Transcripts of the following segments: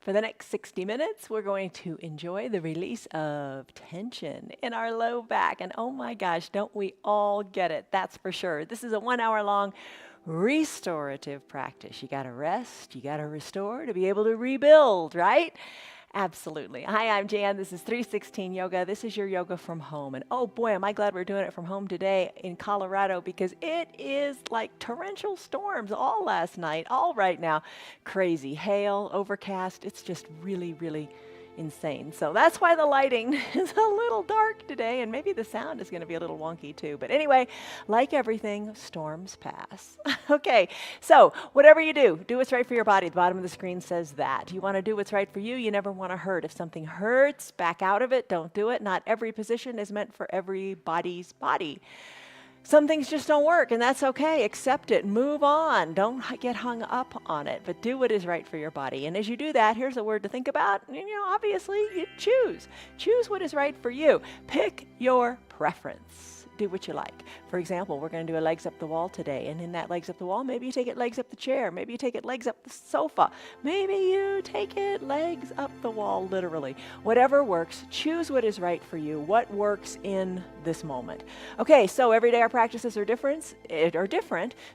For the next 60 minutes, we're going to enjoy the release of tension in our low back. And oh my gosh, don't we all get it? That's for sure. This is a 1 hour long restorative practice. You got to rest, you got to restore to be able to rebuild, right? Absolutely. Hi, I'm Jan. This is 316 Yoga. This is your yoga from home. And oh boy, am I glad we're doing it from home today in Colorado, because it is like torrential storms all last night, all right now. Crazy hail, overcast. It's just really, really insane. So that's why the lighting is a little dark today, and maybe the sound is going to be a little wonky too. But anyway, like everything, storms pass. Okay, so whatever you do, do what's right for your body. The bottom of the screen says that. You want to do what's right for you. You never want to hurt. If something hurts, back out of it. Don't do it. Not every position is meant for everybody's body. Some things just don't work, and that's okay. Accept it. Move on. Don't get hung up on it, but do what is right for your body. And as you do that, here's a word to think about. Obviously, you choose. Choose what is right for you. Pick your preference. Do what you like. For example, we're going to do a legs up the wall today, and in that legs up the wall, maybe you take it legs up the chair. Maybe you take it legs up the sofa. Maybe you take it legs up the wall, literally. Whatever works, choose what is right for you, what works in this moment. Okay, so every day our practices are different,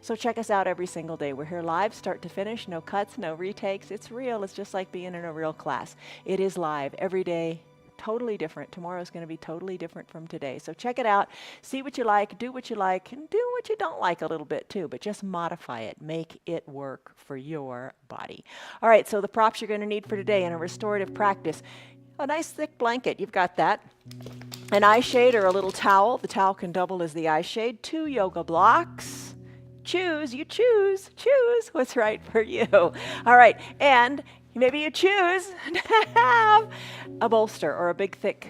so check us out every single day. We're here live, start to finish, no cuts, no retakes. It's real. It's just like being in a real class. It is live every day. Totally different. Tomorrow's going to be totally different from today. So check it out, see what you like, do what you like, and do what you don't like a little bit too, but just modify it. Make it work for your body. All right, so the props you're going to need for today in a restorative practice: a nice thick blanket, you've got that, an eye shade or a little towel. The towel can double as the eye shade, 2 yoga blocks. Choose what's right for you. All right, and maybe you choose to have a bolster or a big thick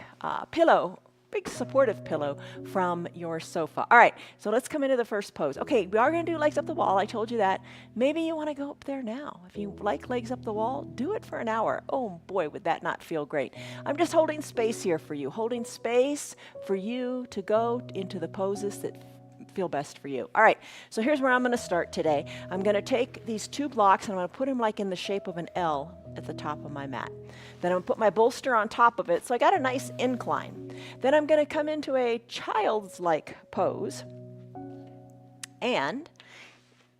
pillow big supportive pillow from your sofa. All right, so let's come into the first pose. Okay, we are going to do legs up the wall. I told you that. Maybe you want to go up there now. If you like legs up the wall, do it for an hour. Oh boy, would that not feel great. I'm just holding space here for you, holding space for you to go into the poses that feel best for you. All right, so here's where I'm going to start today. I'm going to take these 2 blocks and I'm going to put them like in the shape of an L at the top of my mat. Then I'm going to put my bolster on top of it, so I got a nice incline. Then I'm going to come into a child's-like pose, and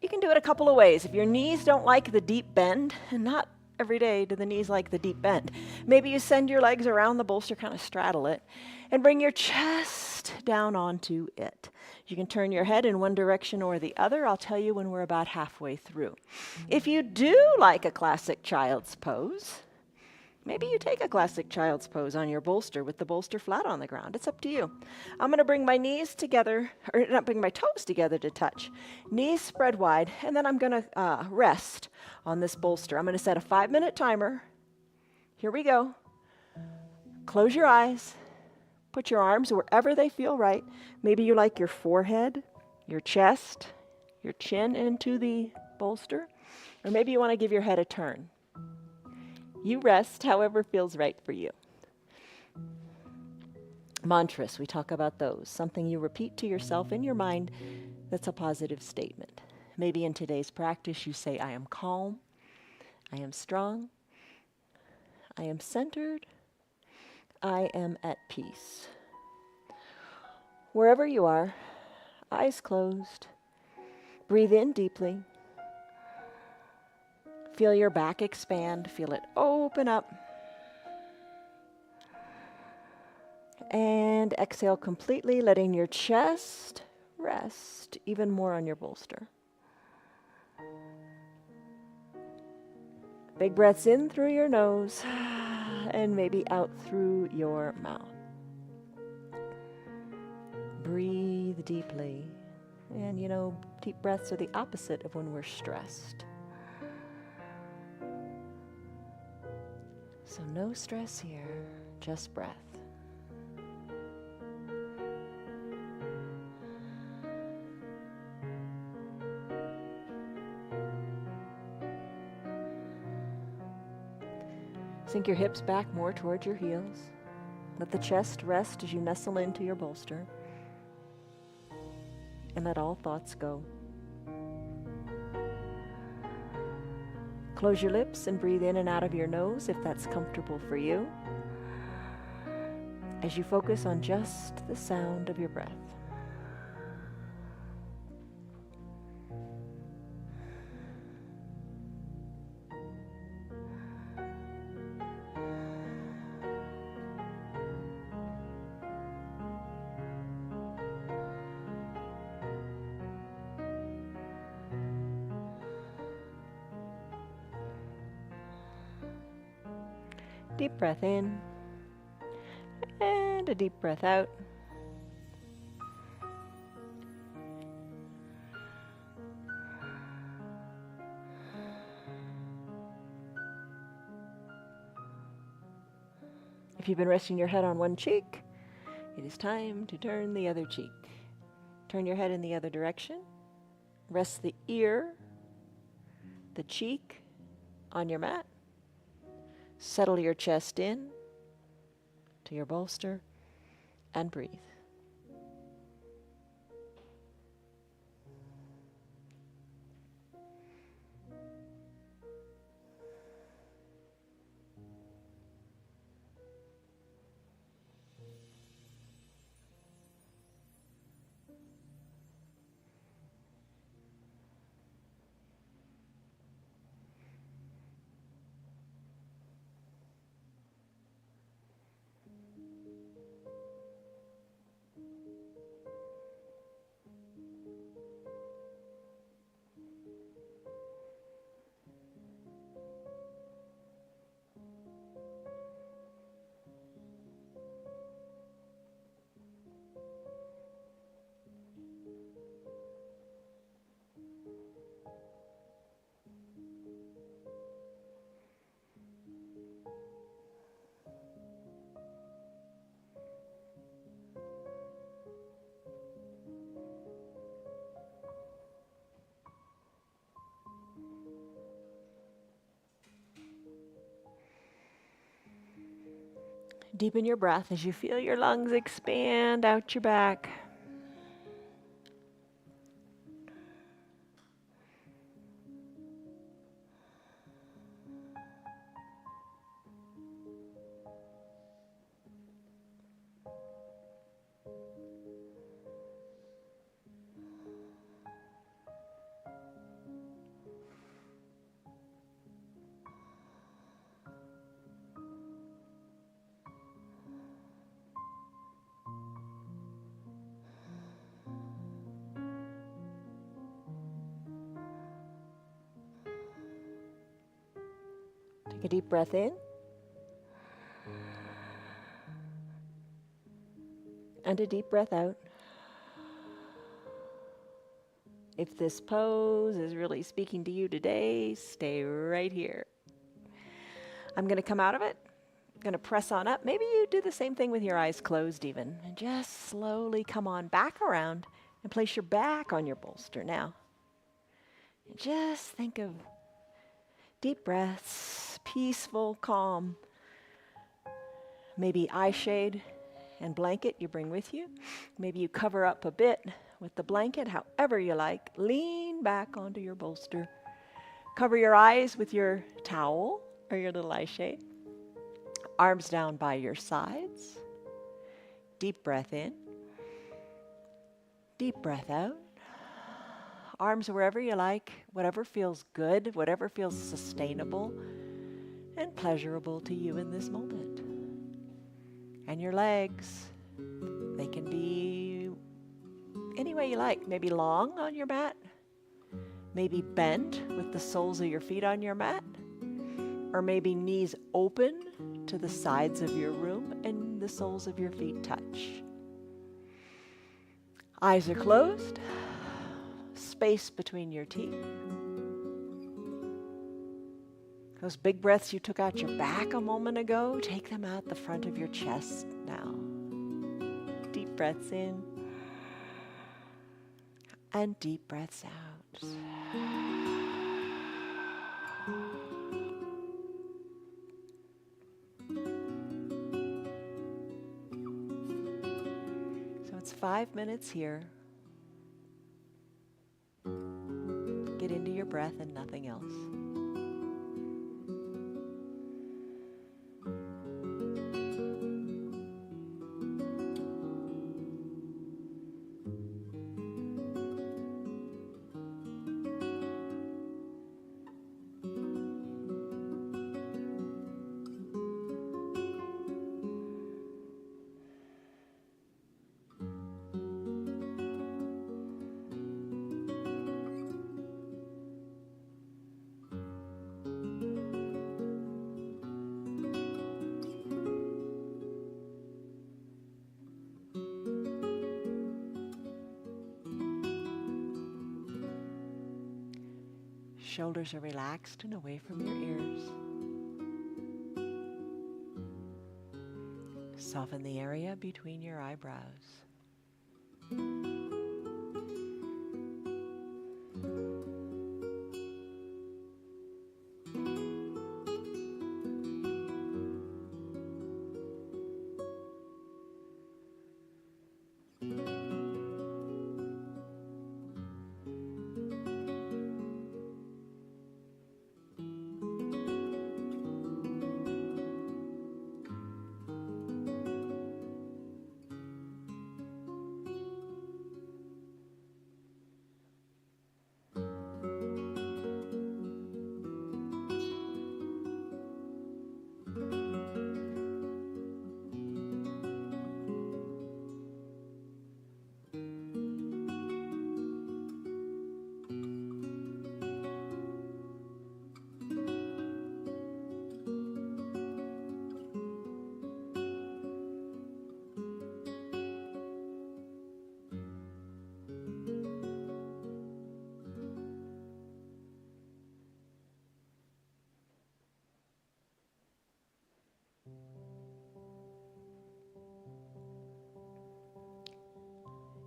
you can do it a couple of ways. If your knees don't like the deep bend, and not every day do the knees like the deep bend, maybe you send your legs around the bolster, kind of straddle it, and bring your chest down onto it. You can turn your head in one direction or the other. I'll tell you when we're about halfway through. If you do like a classic child's pose, maybe you take a classic child's pose on your bolster with the bolster flat on the ground. It's up to you. I'm going to bring my knees together, or not bring my toes together to touch. Knees spread wide, and then I'm going to rest on this bolster. I'm going to set a 5-minute timer. Here we go. Close your eyes. Put your arms wherever they feel right. Maybe you like your forehead, your chest, your chin into the bolster, or maybe you want to give your head a turn. You rest however feels right for you. Mantras, we talk about those. Something you repeat to yourself in your mind that's a positive statement. Maybe in today's practice you say, I am calm, I am strong, I am centered, I am at peace. Wherever you are, eyes closed, breathe in deeply. Feel your back expand, feel it open up. And exhale completely, letting your chest rest even more on your bolster. Big breaths in through your nose and maybe out through your mouth. Breathe deeply. And you know, deep breaths are the opposite of when we're stressed. So no stress here, just breath. Sink your hips back more towards your heels. Let the chest rest as you nestle into your bolster. And let all thoughts go. Close your lips and breathe in and out of your nose if that's comfortable for you, as you focus on just the sound of your breath. Deep breath in, and a deep breath out. If you've been resting your head on one cheek, it is time to turn the other cheek. Turn your head in the other direction. Rest the ear, the cheek on your mat. Settle your chest in to your bolster and breathe. Deepen your breath as you feel your lungs expand out your back. Take a deep breath in. And a deep breath out. If this pose is really speaking to you today, stay right here. I'm going to come out of it. I'm going to press on up. Maybe you do the same thing with your eyes closed even. And just slowly come on back around and place your back on your bolster now. And just think of deep breaths, peaceful, calm. Maybe eye shade and blanket you bring with you. Maybe you cover up a bit with the blanket, however you like. Lean back onto your bolster. Cover your eyes with your towel or your little eye shade. Arms down by your sides. Deep breath in. Deep breath out. Arms wherever you like, whatever feels good, whatever feels sustainable and pleasurable to you in this moment. And your legs, they can be any way you like. Maybe long on your mat, maybe bent with the soles of your feet on your mat, or maybe knees open to the sides of your room and the soles of your feet touch. Eyes are closed, space between your teeth. Those big breaths you took out your back a moment ago, take them out the front of your chest now. Deep breaths in and deep breaths out. So it's 5 minutes here. Get into your breath and nothing else. Shoulders are relaxed and away from your ears. Soften the area between your eyebrows.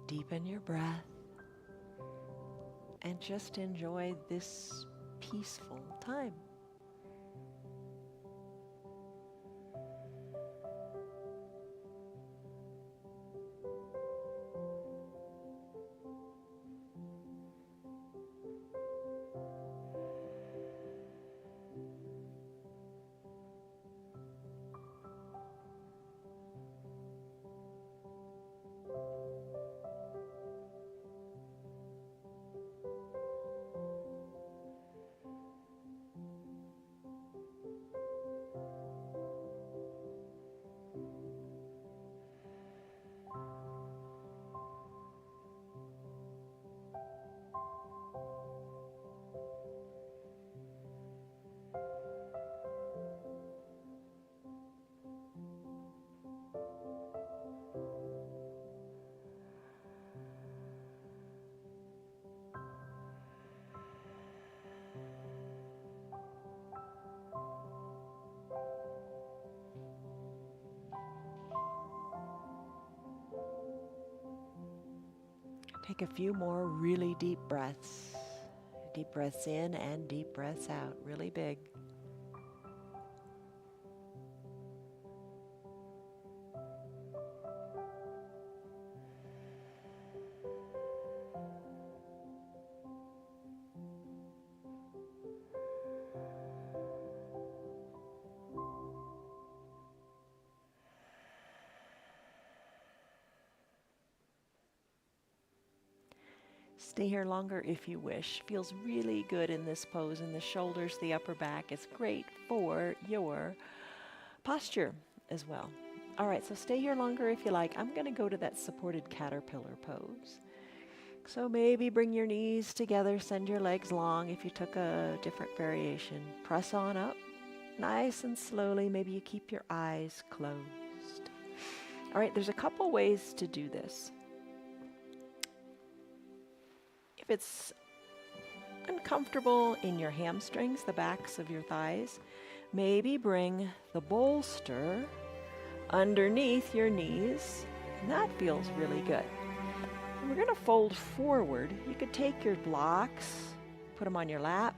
Deepen your breath and just enjoy this peaceful time. Take a few more really deep breaths. Deep breaths in and deep breaths out, really big. Stay here longer if you wish. Feels really good in this pose in the shoulders, the upper back. It's great for your posture as well. All right, so stay here longer if you like. I'm going to go to that supported caterpillar pose. So maybe bring your knees together, send your legs long if you took a different variation. Press on up, nice and slowly. Maybe you keep your eyes closed. All right, there's a couple ways to do this. If it's uncomfortable in your hamstrings, the backs of your thighs, maybe bring the bolster underneath your knees, and that feels really good. And we're going to fold forward. You could take your blocks, put them on your lap,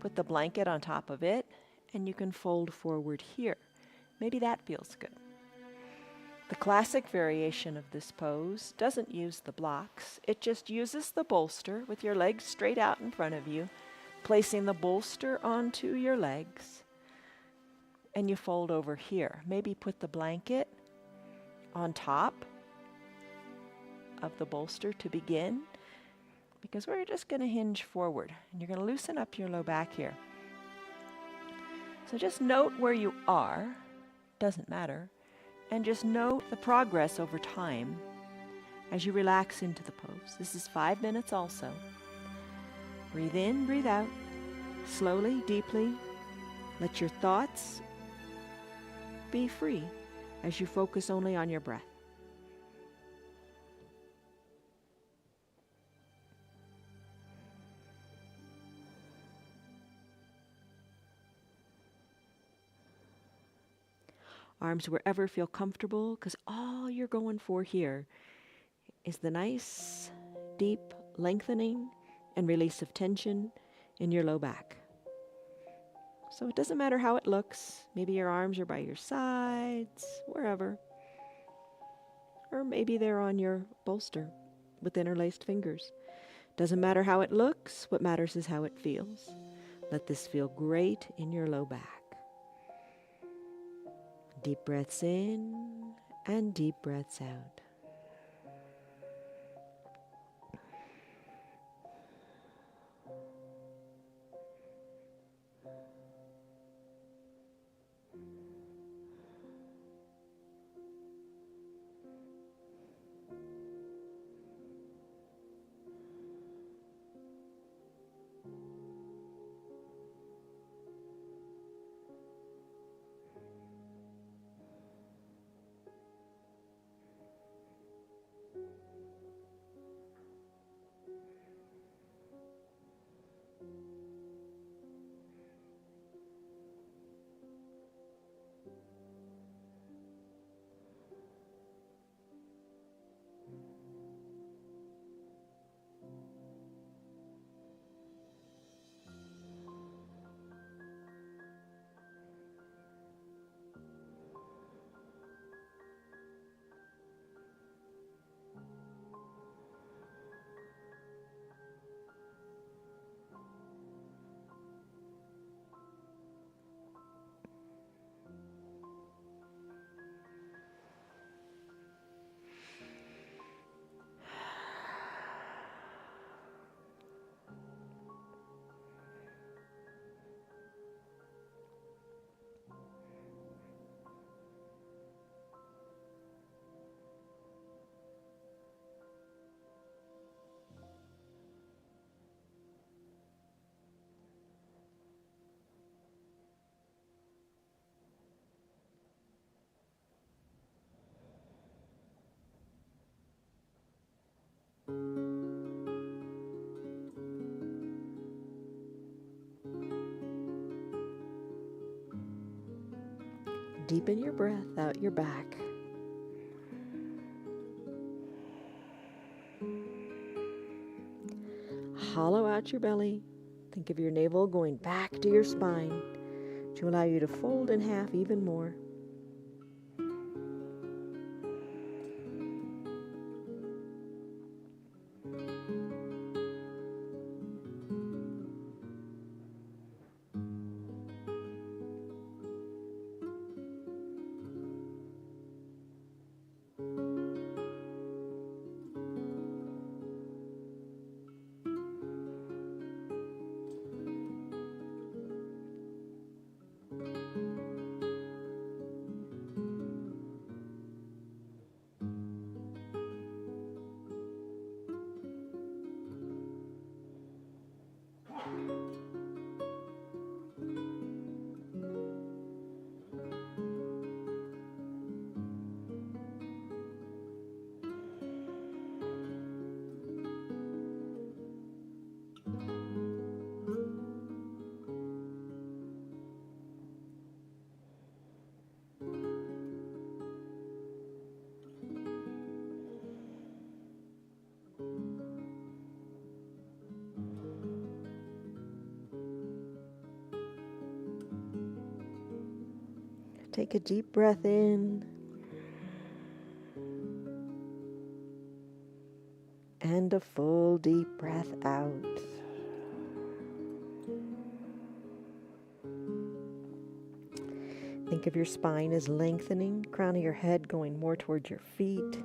put the blanket on top of it, and you can fold forward here. Maybe that feels good. The classic variation of this pose doesn't use the blocks. It just uses the bolster with your legs straight out in front of you, placing the bolster onto your legs, and you fold over here. Maybe put the blanket on top of the bolster to begin, because we're just going to hinge forward, and you're going to loosen up your low back here. So just note where you are, doesn't matter. And just note the progress over time as you relax into the pose. This is 5 minutes also. Breathe in, breathe out, slowly, deeply. Let your thoughts be free as you focus only on your breath. Arms wherever feel comfortable, because all you're going for here is the nice, deep lengthening and release of tension in your low back. So it doesn't matter how it looks. Maybe your arms are by your sides, wherever. Or maybe they're on your bolster with interlaced fingers. Doesn't matter how it looks. What matters is how it feels. Let this feel great in your low back. Deep breaths in and deep breaths out. Deepen your breath out your back. hollow out your belly. Think of your navel going back to your spine to allow you to fold in half even more. Take a deep breath in and a full deep breath out. Think of your spine as lengthening, crown of your head going more towards your feet.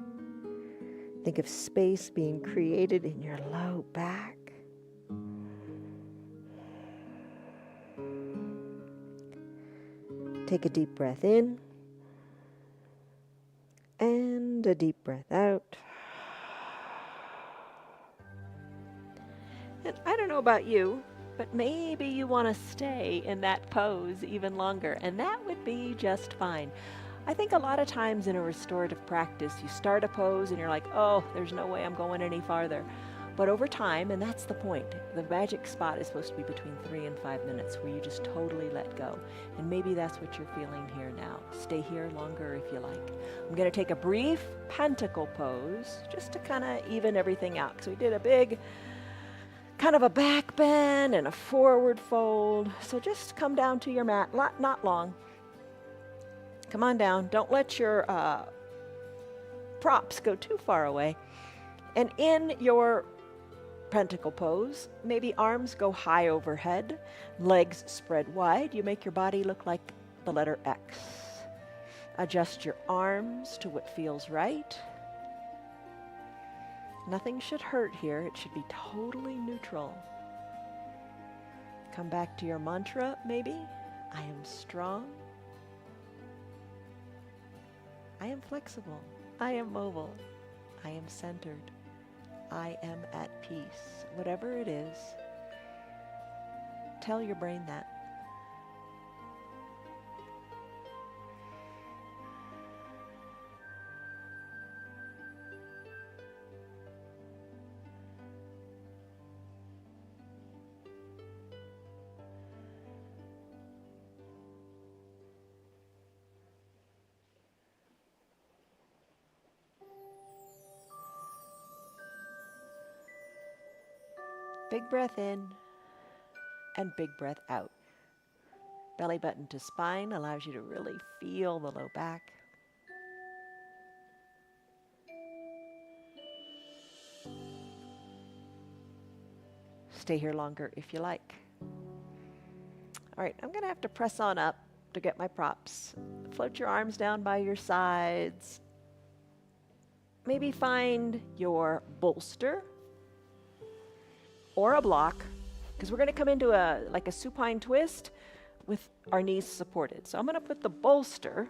Think of space being created in your low back. Take a deep breath in and a deep breath out. And I don't know about you, but maybe you want to stay in that pose even longer, and that would be just fine. I think a lot of times in a restorative practice, you start a pose and you're like, oh, there's no way I'm going any farther. But over time, and that's the point, the magic spot is supposed to be between 3 and 5 minutes where you just totally let go. And maybe that's what you're feeling here now. Stay here longer if you like. I'm going to take a brief pentacle pose just to kind of even everything out. So we did a big kind of a back bend and a forward fold. So just come down to your mat, not long. Come on down. Don't let your props go too far away. And in your pentacle pose, maybe arms go high overhead, legs spread wide. You make your body look like the letter X. Adjust your arms to what feels right. Nothing should hurt here. It should be totally neutral. Come back to your mantra, maybe. I am strong. I am flexible. I am mobile. I am centered. I am at peace. Whatever it is, tell your brain that. Big breath in and big breath out. Belly button to spine allows you to really feel the low back. Stay here longer if you like. All right, I'm going to have to press on up to get my props. Float your arms down by your sides. Maybe find your bolster or a block, because we're going to come into a supine twist with our knees supported. So I'm going to put the bolster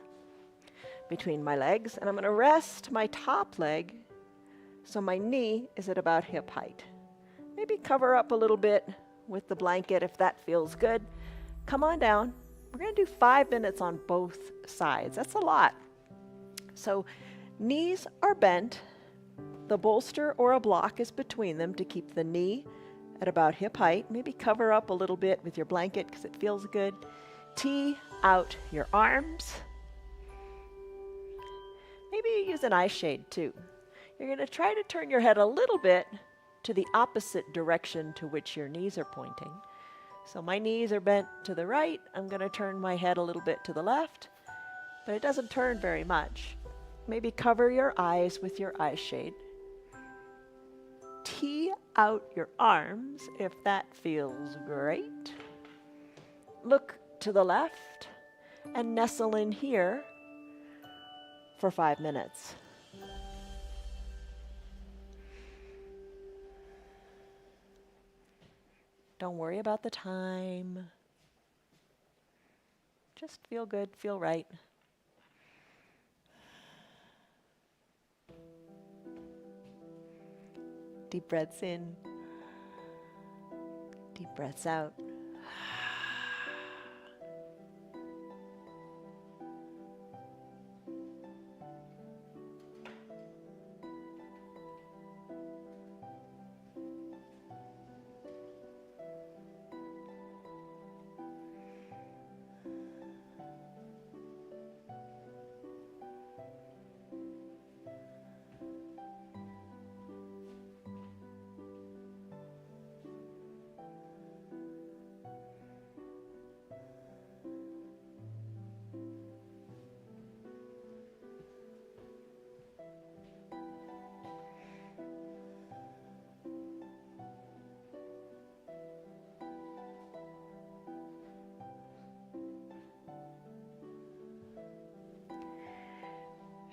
between my legs, and I'm going to rest my top leg so my knee is at about hip height. Maybe cover up a little bit with the blanket if that feels good. Come on down. We're going to do 5 minutes on both sides. That's a lot. So knees are bent. The bolster or a block is between them to keep the knee at about hip height. Maybe cover up a little bit with your blanket because it feels good. Tee out your arms. Maybe you use an eye shade too. You're going to try to turn your head a little bit to the opposite direction to which your knees are pointing. So my knees are bent to the right. I'm going to turn my head a little bit to the left, but it doesn't turn very much. Maybe cover your eyes with your eye shade. Tee out your arms if that feels great. Look to the left and nestle in here for 5 minutes. Don't worry about the time. Just feel good, feel right. Deep breaths in, deep breaths out.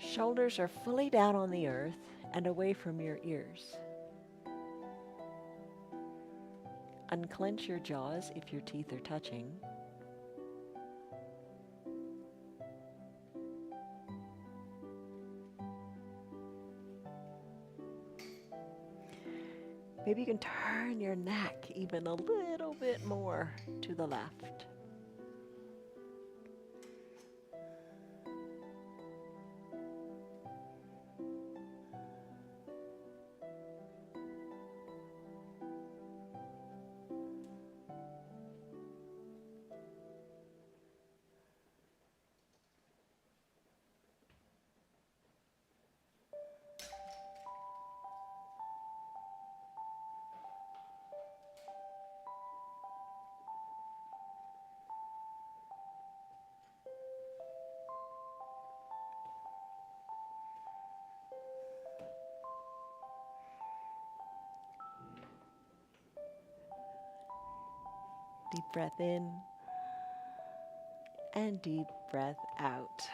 Shoulders are fully down on the earth and away from your ears. Unclench your jaws if your teeth are touching. Maybe you can turn your neck even a little bit more to the left. Deep breath in and deep breath out.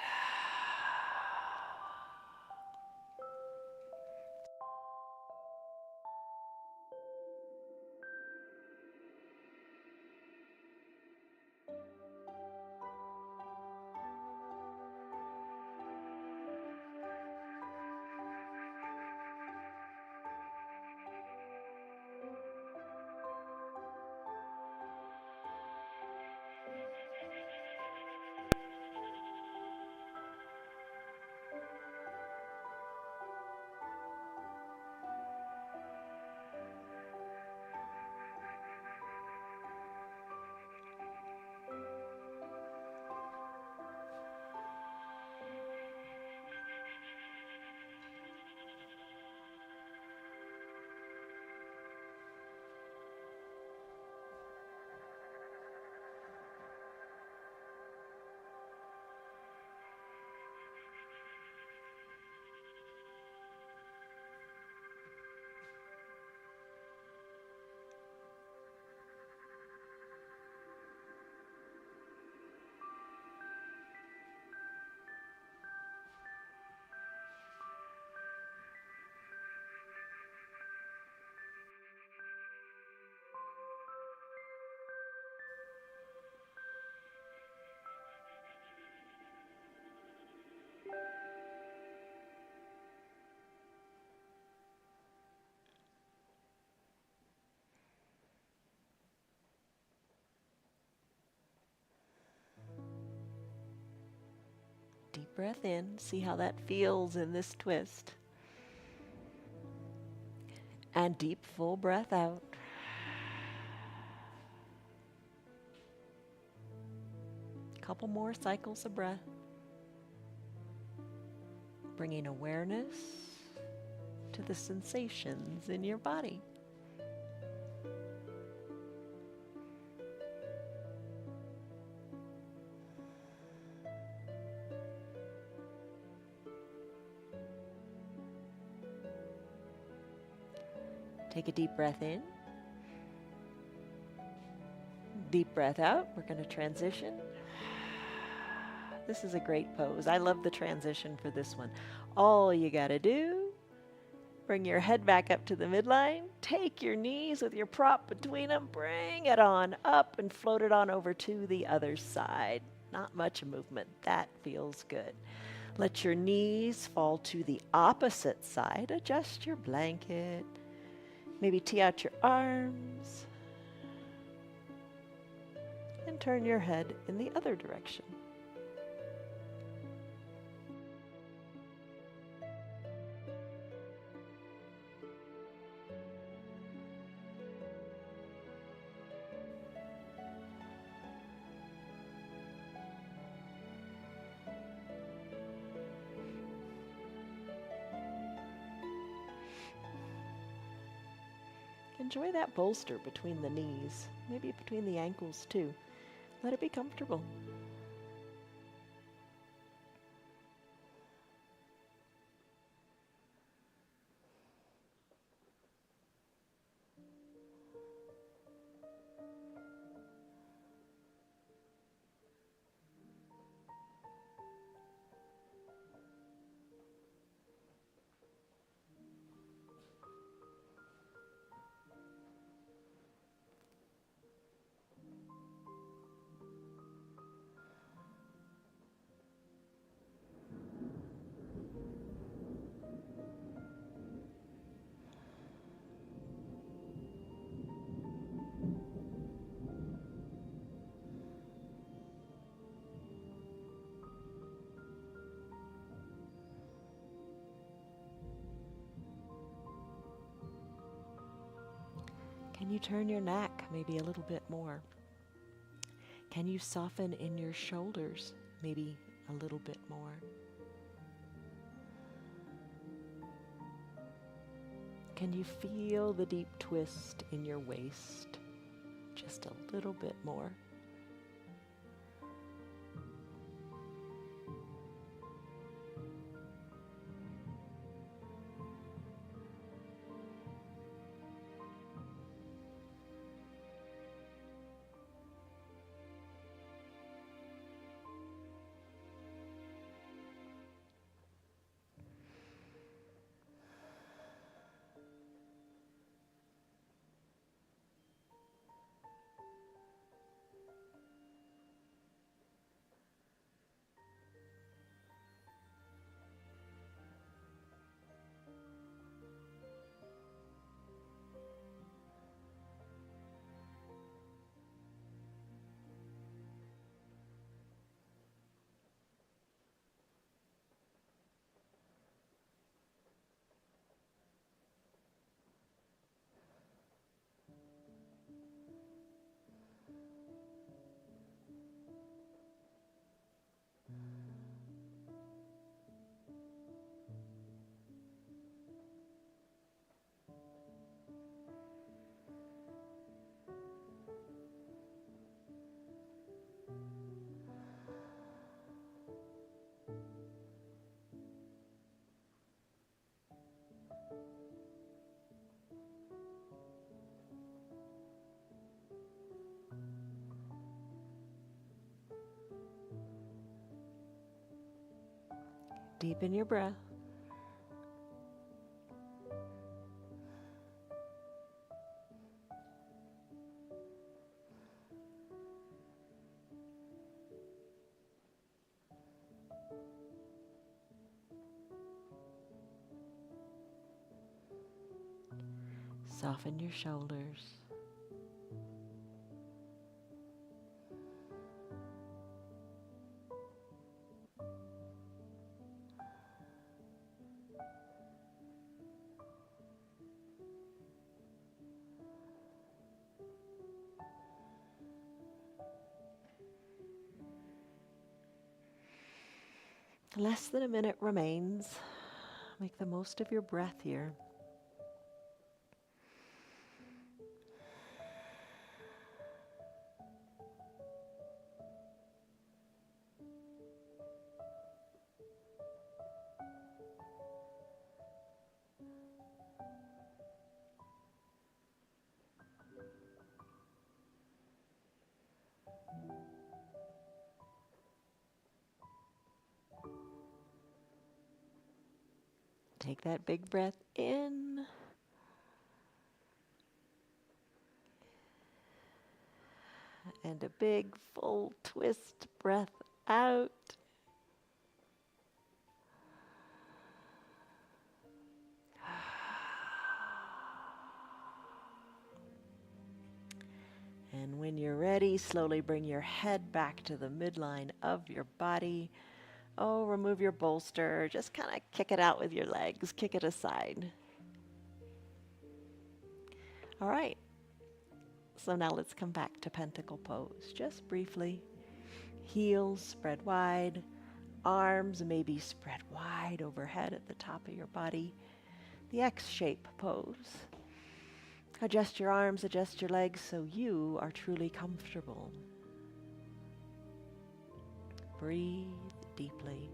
Deep breath in, see how that feels in this twist. And deep, full breath out. Couple more cycles of breath. Bringing awareness to the sensations in your body. Take a deep breath in. Deep breath out. We're going to transition. This is a great pose. I love the transition for this one. All you got to do, bring your head back up to the midline. Take your knees with your prop between them. Bring it on up and float it on over to the other side. Not much movement. That feels good. Let your knees fall to the opposite side. Adjust your blanket. Maybe tee out your arms. And turn your head in the other direction. Enjoy that bolster between the knees, maybe between the ankles too. Let it be comfortable. Can you turn your neck maybe a little bit more? Can you soften in your shoulders maybe a little bit more? Can you feel the deep twist in your waist just a little bit more? Deepen your breath. Soften your shoulders. Less than a minute remains. Make the most of your breath here. Take that big breath in. And a big full twist breath out. And when you're ready, slowly bring your head back to the midline of your body. Oh, remove your bolster. Just kind of kick it out with your legs. Kick it aside. All right. So now let's come back to pentacle pose. Just briefly. Heels spread wide. Arms maybe spread wide overhead at the top of your body. The X-shape pose. Adjust your arms, adjust your legs so you are truly comfortable. Breathe deeply.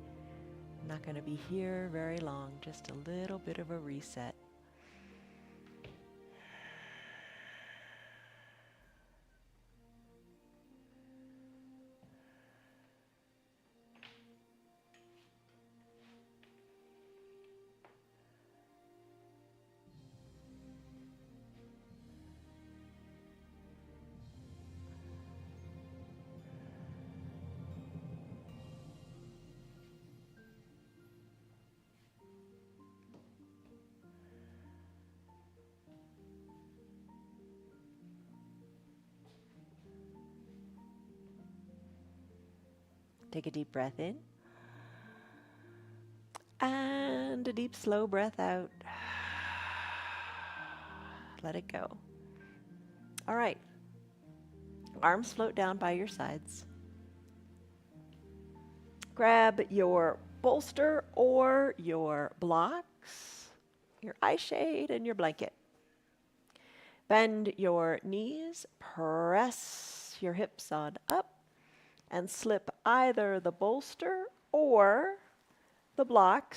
I'm not going to be here very long, just a little bit of a reset. Take a deep breath in. And a deep, slow breath out. Let it go. All right. Arms float down by your sides. Grab your bolster or your blocks, your eye shade, and your blanket. Bend your knees, press your hips on up, and slip either the bolster or the block,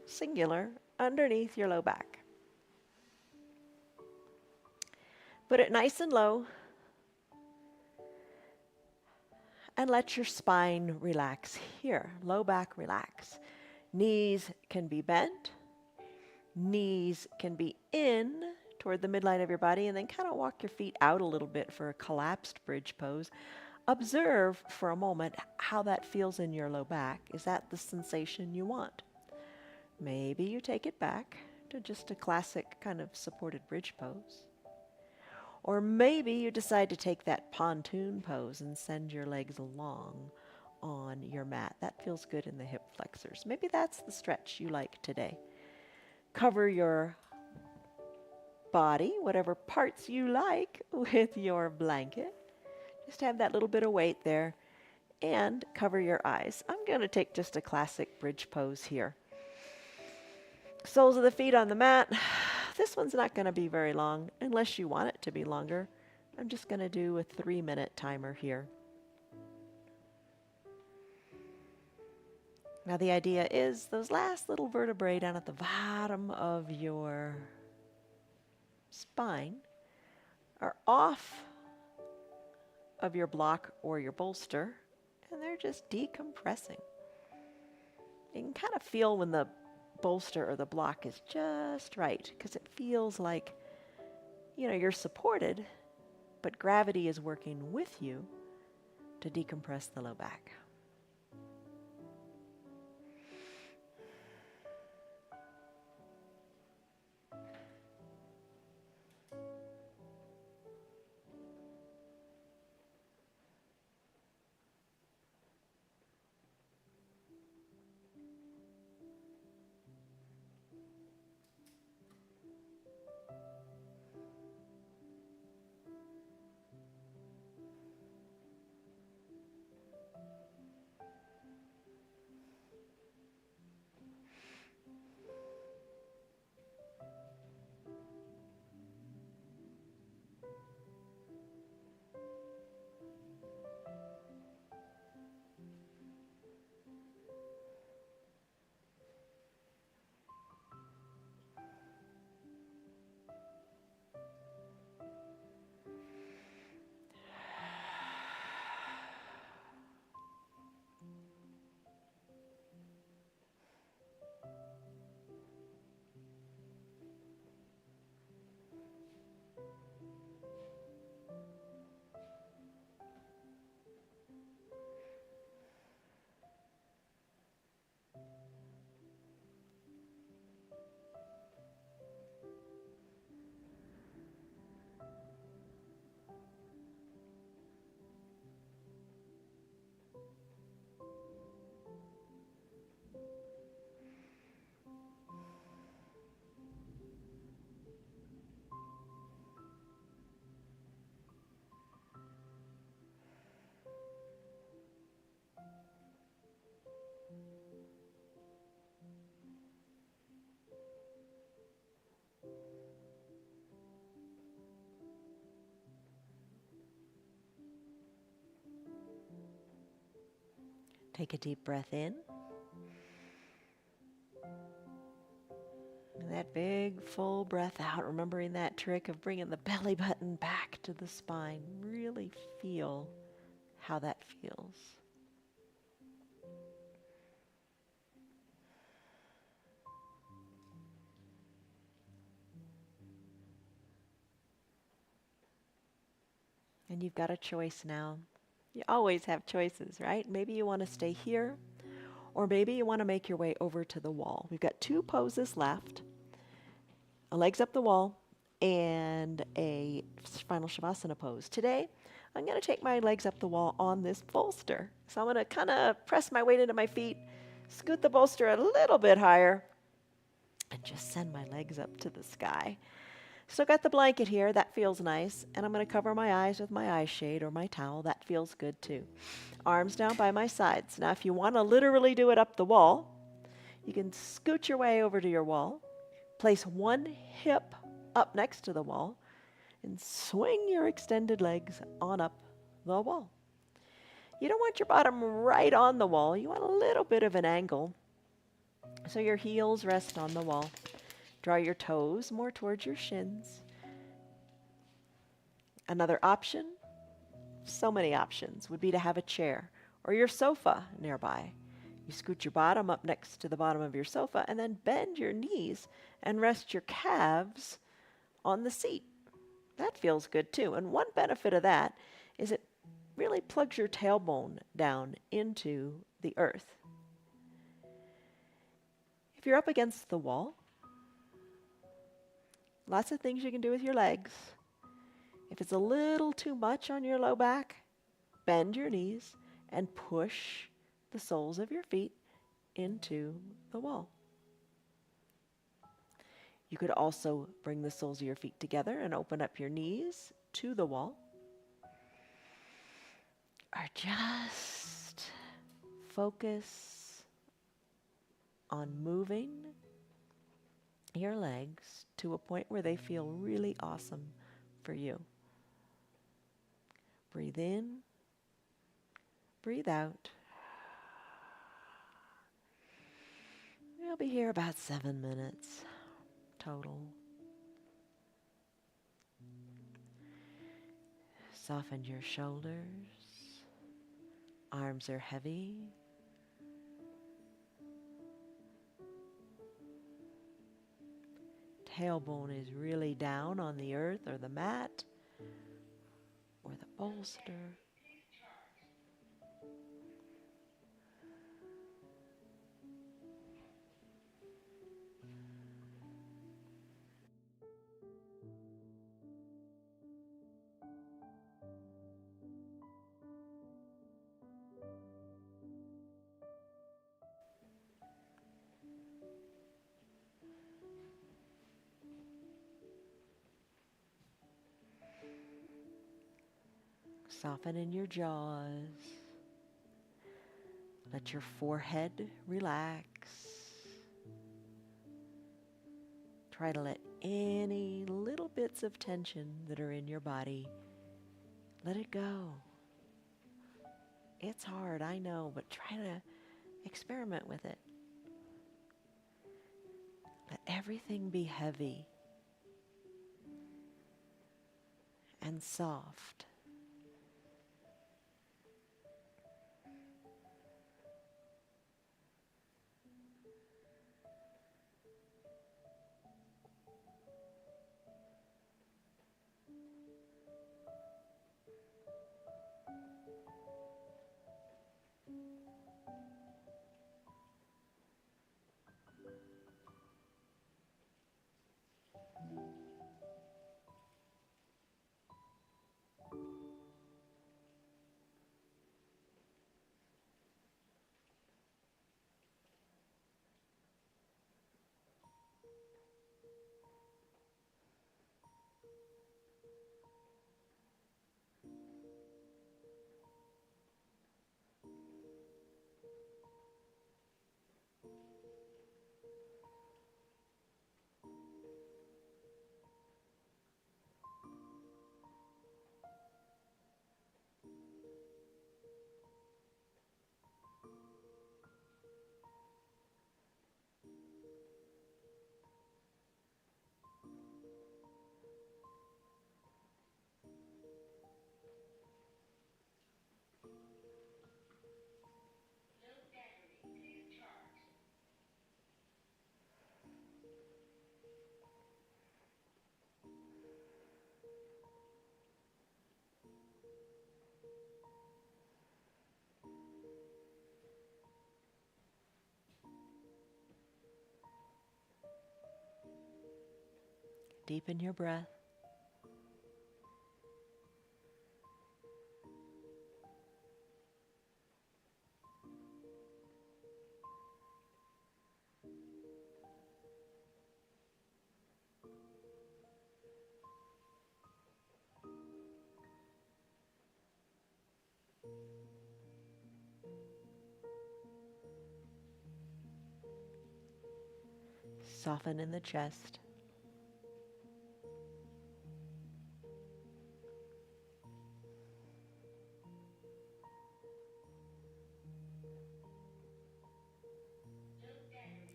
singular, underneath your low back. Put it nice and low, and let your spine relax here. Low back relax. Knees can be bent. Knees can be in toward the midline of your body, and then kind of walk your feet out a little bit for a collapsed bridge pose. Observe for a moment how that feels in your low back. Is that the sensation you want? Maybe you take it back to just a classic kind of supported bridge pose. Or maybe you decide to take that pontoon pose and send your legs along on your mat. That feels good in the hip flexors. Maybe that's the stretch you like today. Cover your body, whatever parts you like, with your blanket. Just have that little bit of weight there, and cover your eyes. I'm going to take just a classic bridge pose here. Soles of the feet on the mat. This one's not going to be very long unless you want it to be longer. I'm just going to do a 3-minute timer here. Now the idea is those last little vertebrae down at the bottom of your spine are off of your block or your bolster, and they're just decompressing. You can kind of feel when the bolster or the block is just right, because it feels like, you're supported, but gravity is working with you to decompress the low back. Take a deep breath in. And that big full breath out, remembering that trick of bringing the belly button back to the spine. Really feel how that feels. And you've got a choice now. You always have choices, right? Maybe you want to stay here, or maybe you want to make your way over to the wall. We've got 2 poses left. A legs up the wall and a final Shavasana pose. Today, I'm going to take my legs up the wall on this bolster. So I'm going to kind of press my weight into my feet, scoot the bolster a little bit higher, and just send my legs up to the sky. Still got the blanket here. That feels nice. And I'm going to cover my eyes with my eye shade or my towel. That feels good too. Arms down by my sides. Now, if you want to literally do it up the wall, you can scoot your way over to your wall. Place one hip up next to the wall and swing your extended legs on up the wall. You don't want your bottom right on the wall. You want a little bit of an angle so your heels rest on the wall. Draw your toes more towards your shins. Another option, so many options, would be to have a chair or your sofa nearby. You scoot your bottom up next to the bottom of your sofa and then bend your knees and rest your calves on the seat. That feels good too. And one benefit of that is it really plugs your tailbone down into the earth. If you're up against the wall, lots of things you can do with your legs. If it's a little too much on your low back, bend your knees and push the soles of your feet into the wall. You could also bring the soles of your feet together and open up your knees to the wall. Or just focus on moving your legs to a point where they feel really awesome for you. Breathe in, breathe out. We'll be here about 7 minutes total. Soften your shoulders. Arms are heavy. Tailbone is really down on the earth or the mat or the bolster. Soften in your jaws. Let your forehead relax. Try to let any little bits of tension that are in your body, let it go. It's hard, I know, but try to experiment with it. Let everything be heavy and soft. Deepen your breath. Soften in the chest.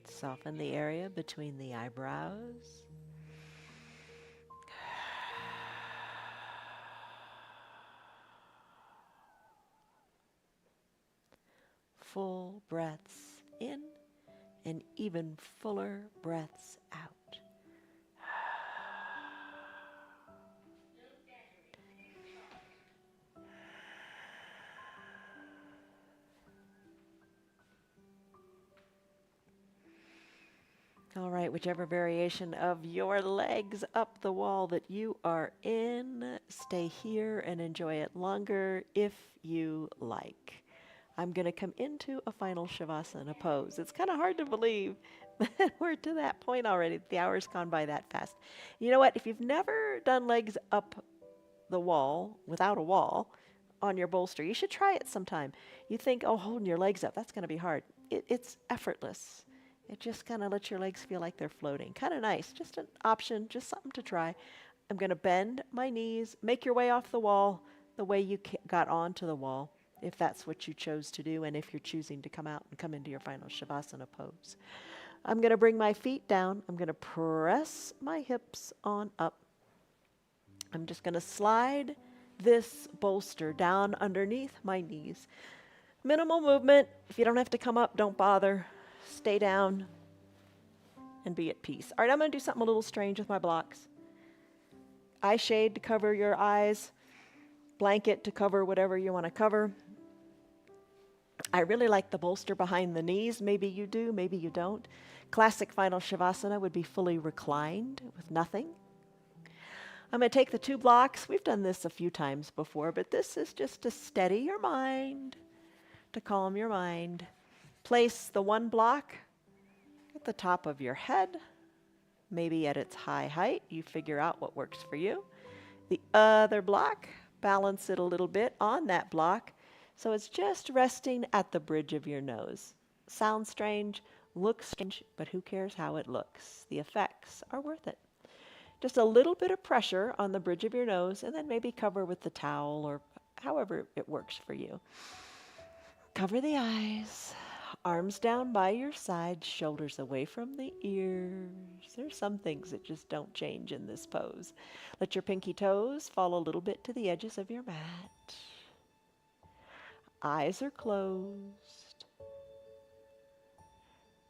Soften the area between the eyebrows. Full breaths in and even fuller breaths out. All right, whichever variation of your legs up the wall that you are in, stay here and enjoy it longer if you like. I'm going to come into a final Shavasana pose. It's kind of hard to believe that we're to that point already. The hour's gone by that fast. You know what? If you've never done legs up the wall without a wall on your bolster, you should try it sometime. You think, oh, holding your legs up, that's going to be hard. It's effortless. It just kind of lets your legs feel like they're floating. Kind of nice. Just an option, just something to try. I'm going to bend my knees, make your way off the wall the way you got onto the wall, if that's what you chose to do, and if you're choosing to come out and come into your final Shavasana pose. I'm going to bring my feet down. I'm going to press my hips on up. I'm just going to slide this bolster down underneath my knees. Minimal movement. If you don't have to come up, don't bother. Stay down and be at peace. All right, I'm going to do something a little strange with my blocks. Eye shade to cover your eyes. Blanket to cover whatever you want to cover. I really like the bolster behind the knees. Maybe you do, maybe you don't. Classic final Shavasana would be fully reclined with nothing. I'm going to take the two blocks. We've done this a few times before, but this is just to steady your mind, to calm your mind. Place the one block at the top of your head, maybe at its high height. You figure out what works for you. The other block, balance it a little bit on that block, so it's just resting at the bridge of your nose. Sounds strange, looks strange, but who cares how it looks? The effects are worth it. Just a little bit of pressure on the bridge of your nose, and then maybe cover with the towel or however it works for you. Cover the eyes, arms down by your side, shoulders away from the ears. There's some things that just don't change in this pose. Let your pinky toes fall a little bit to the edges of your mat. Eyes are closed.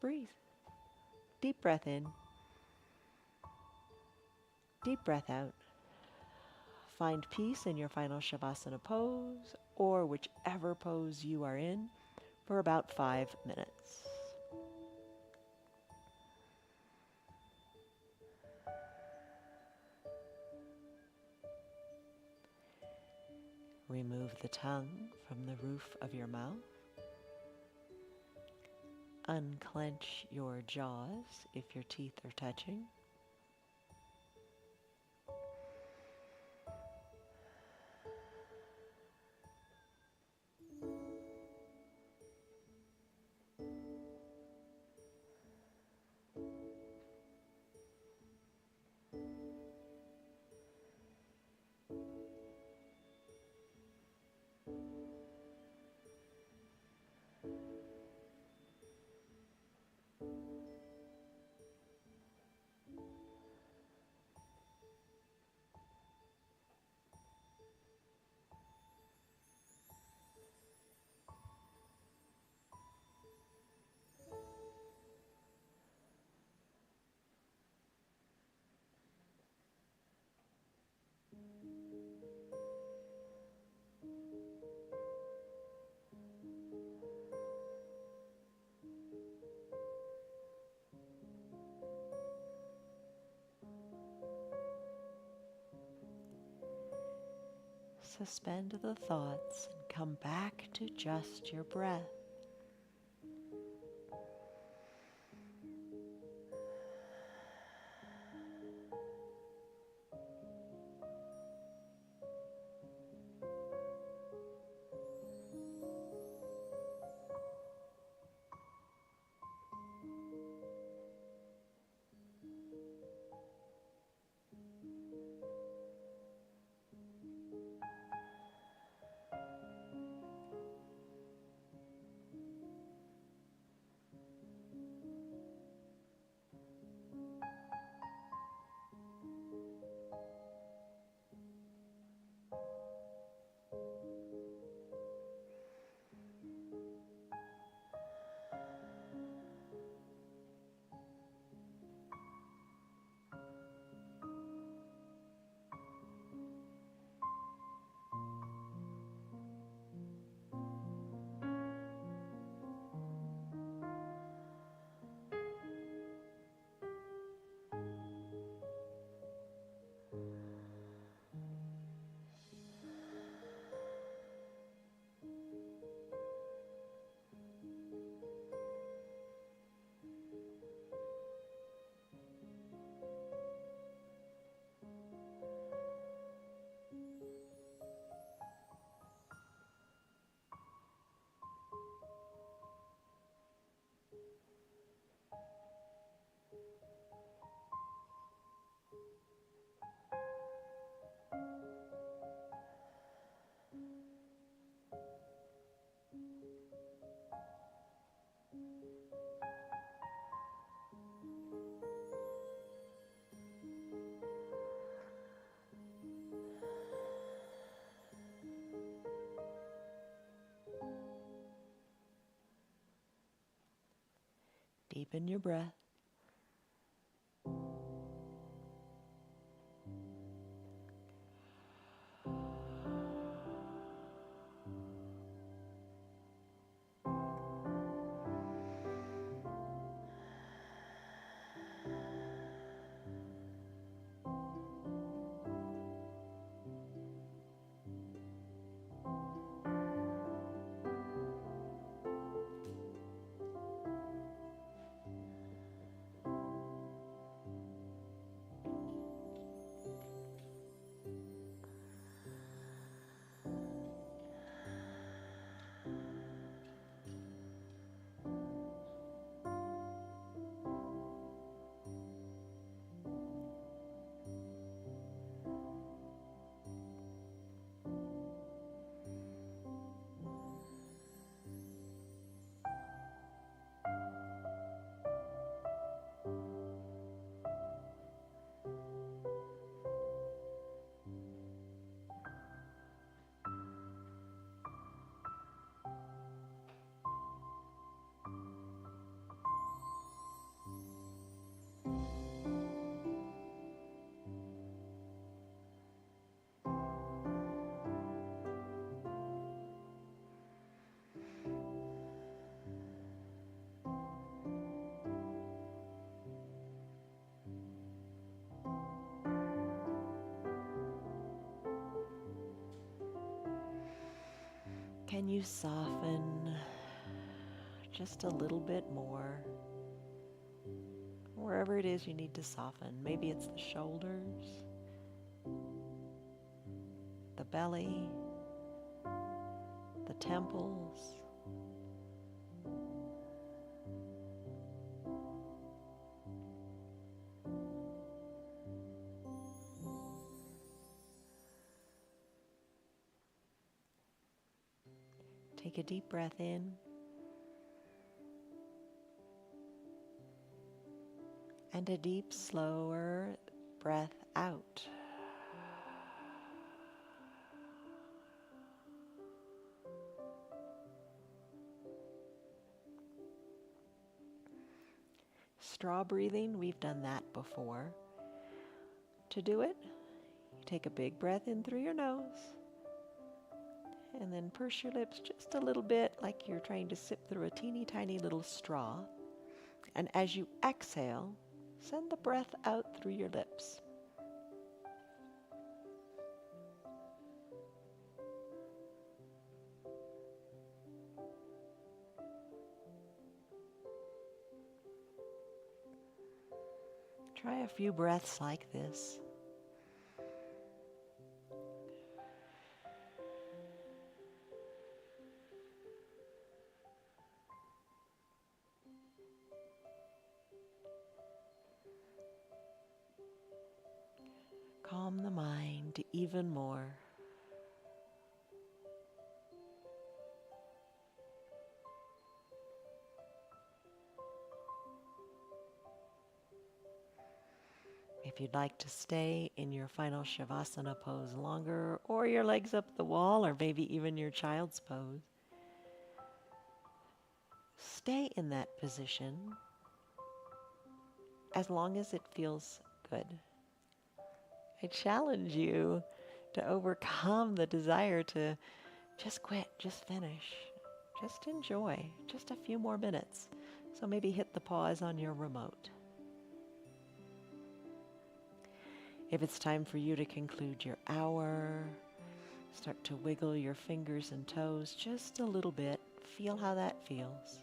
Breathe. Deep breath in. Deep breath out. Find peace in your final Shavasana pose, or whichever pose you are in, for about 5 minutes. Remove the tongue from the roof of your mouth. Unclench your jaws if your teeth are touching. Suspend the thoughts and come back to just your breath. Deepen your breath. Can you soften just a little bit more? Wherever it is you need to soften. Maybe it's the shoulders, the belly, the temples. Take a deep breath in and a deep, slower breath out. Straw breathing, we've done that before. To do it, you take a big breath in through your nose and then purse your lips just a little bit like you're trying to sip through a teeny tiny little straw. And as you exhale, send the breath out through your lips. Try a few breaths like this. Calm the mind even more. If you'd like to stay in your final Shavasana pose longer, or your legs up the wall, or maybe even your child's pose, stay in that position as long as it feels good. I challenge you to overcome the desire to just quit, just finish, just enjoy just a few more minutes. So maybe hit the pause on your remote. If it's time for you to conclude your hour, start to wiggle your fingers and toes just a little bit. Feel how that feels.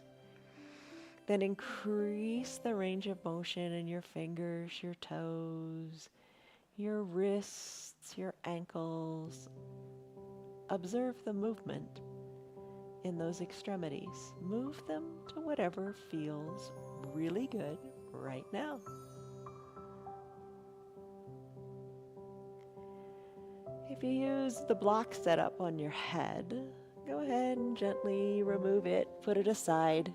Then increase the range of motion in your fingers, your toes, your wrists, your ankles. Observe the movement in those extremities. Move them to whatever feels really good right now. If you use the block setup on your head, go ahead and gently remove it, put it aside.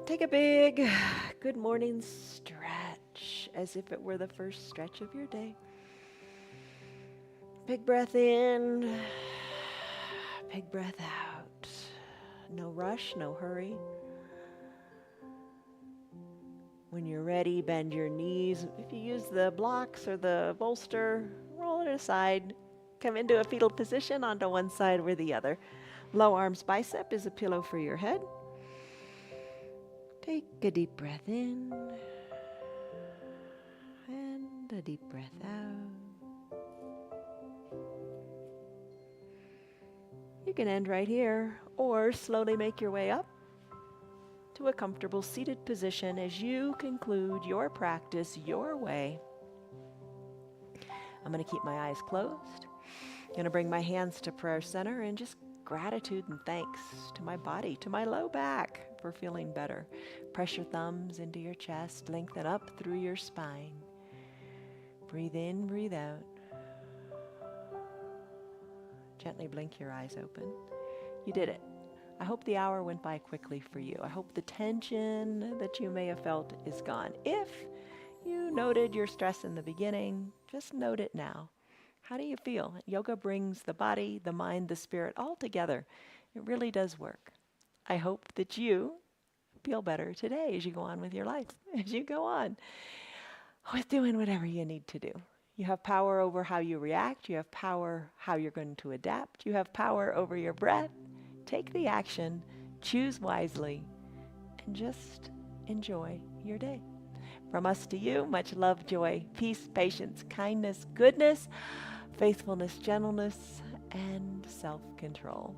Take a big good morning stretch as if it were the first stretch of your day. Big breath in, big breath out. No rush, no hurry. When you're ready, bend your knees. If you use the blocks or the bolster, roll it aside. Come into a fetal position onto one side or the other. Low arms bicep is a pillow for your head. Take a deep breath in and a deep breath out. You can end right here or slowly make your way up to a comfortable seated position as you conclude your practice your way. I'm going to keep my eyes closed. I'm going to bring my hands to prayer center and just gratitude and thanks to my body, to my low back for feeling better. Press your thumbs into your chest, lengthen up through your spine. Breathe in, breathe out. Gently blink your eyes open. You did it. I hope the hour went by quickly for you. I hope the tension that you may have felt is gone. If you noted your stress in the beginning, just note it now. How do you feel? Yoga brings the body, the mind, the spirit all together. It really does work. I hope that you feel better today as you go on with your life, as you go on with doing whatever you need to do. You have power over how you react. You have power how you're going to adapt. You have power over your breath. Take the action, choose wisely, and just enjoy your day. From us to you, much love, joy, peace, patience, kindness, goodness, faithfulness, gentleness, and self-control.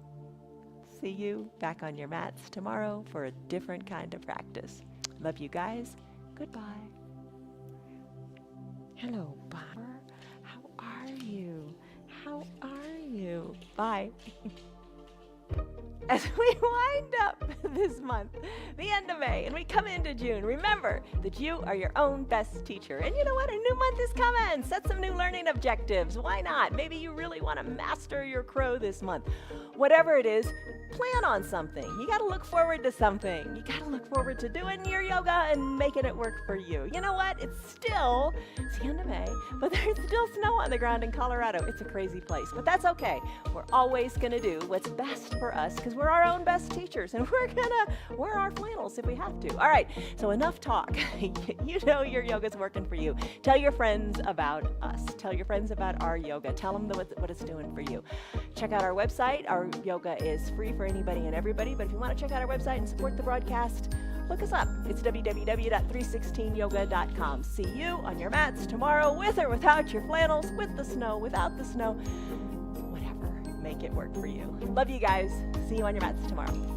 See you back on your mats tomorrow for a different kind of practice. Love you guys. Goodbye. Hello, Barbara. How are you? How are you? Bye. As we wind up this month, the end of May, and we come into June, remember that you are your own best teacher. And you know what? A new month is coming. Set some new learning objectives. Why not? Maybe you really want to master your crow this month. Whatever it is, plan on something. You got to look forward to something. You got to look forward to doing your yoga and making it work for you. You know what? It's the end of May, but there's still snow on the ground in Colorado. It's a crazy place, but that's okay. We're always going to do what's best for us because we're our own best teachers, and we're going to wear our flannels if we have to. All right, so enough talk. You know your yoga's working for you. Tell your friends about us. Tell your friends about our yoga. Tell them what it's doing for you. Check out our website. Our yoga is free for anybody and everybody, but if you want to check out our website and support the broadcast, look us up. It's www.316yoga.com. See you on your mats tomorrow, with or without your flannels, with the snow, without the snow. Whatever. Make it work for you. Love you guys. See you on your mats tomorrow.